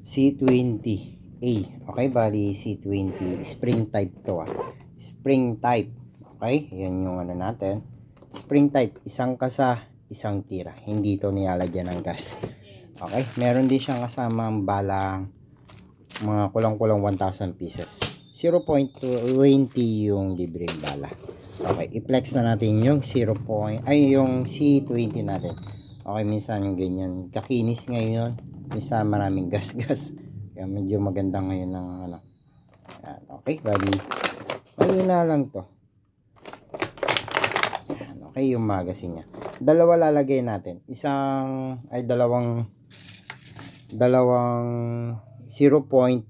C20A. Okay, bali C20 spring type to Spring type. Okay, yan yung ano natin. Spring type, isang kasa, isang tira. Hindi to nilalagyan ng gas. Okay, meron din siyang kasamang balang mga kulang-kulang 1,000 pieces. 0.20 yung libreng bala. Okay, i-flex na natin yung yung C20 natin. Okay, minsan ganyan kakinis ngayon, minsan maraming gas-gas, kaya medyo maganda ngayon ng ano. Yan, okay, bali na lang to. Yan, okay, yung magazine niya. Dalawa lalagay natin. Dalawang 0.12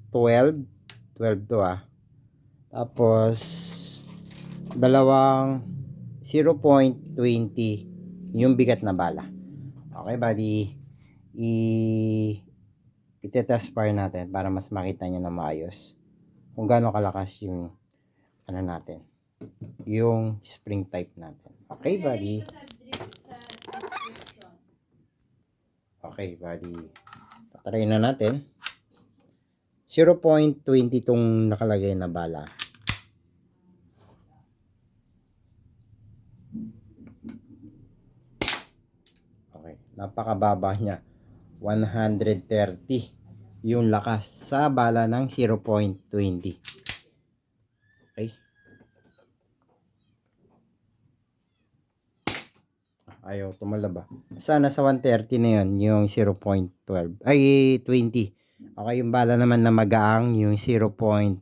to tapos dalawang 0.20 yung bigat na bala. Okay, bali i-test fire natin para mas makita nyo na maayos kung gaano kalakas yung ano natin, yung spring type natin. Okay, bali tatry na natin. 0.20 tong nakalagay na bala. Okay, napakababa niya. 130 yung lakas sa bala ng 0.20. Okay. Ayaw tumalaba. Sana sa 130 na yun, yung 0.12. Ay, 20. Okay, yung bala naman na magaang, yung 0.12.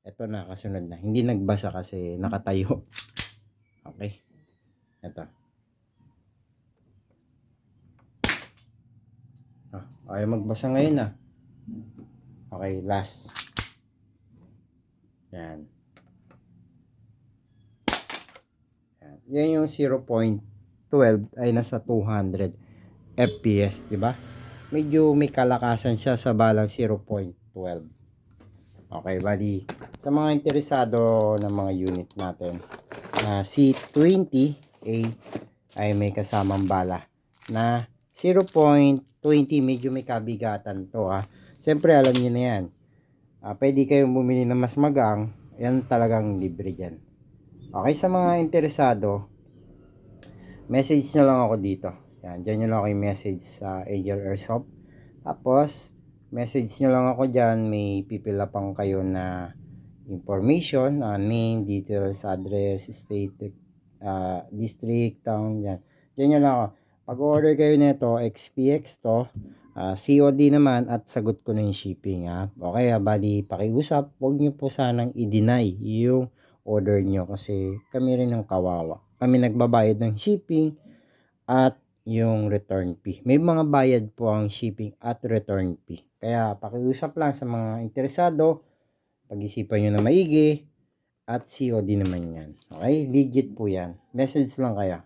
Ito na, kasunod na. Hindi nagbasa kasi nakatayo. Okay. Ito. Ayaw magbasa ngayon na. Okay, last. Yan. Yan yung 0.12 ay nasa 200 FPS, di ba? Medyo may kalakasan siya sa balang 0.12. Okay, bali sa mga interesado ng mga unit natin na C20A ay may kasamang bala na 0.20, medyo may kabigatan to Siyempre alam niyo na yan. Pwede kayong bumili ng mas magang, yan talagang libre dyan. Okay, sa mga interesado, message nyo lang ako dito. Yan, dyan nyo lang ako yung message sa Angel Airsoft. Tapos, message nyo lang ako dyan. May pipila pang kayo na information, name, details, address, state, district, town, yan. Dyan nyo lang ako. Pag-order kayo nito, XPX to. COD naman at sagot ko na yung shipping Okay, bali pakiusap, huwag nyo po sanang i-deny yung order nyo kasi kami rin ang kawawa. Kami nagbabayad ng shipping at yung return fee. May mga bayad po ang shipping at return fee. Kaya pakiusap lang sa mga interesado, pag-isipan nyo na maigi at COD naman yan. Okay, legit po yan. Message lang kaya.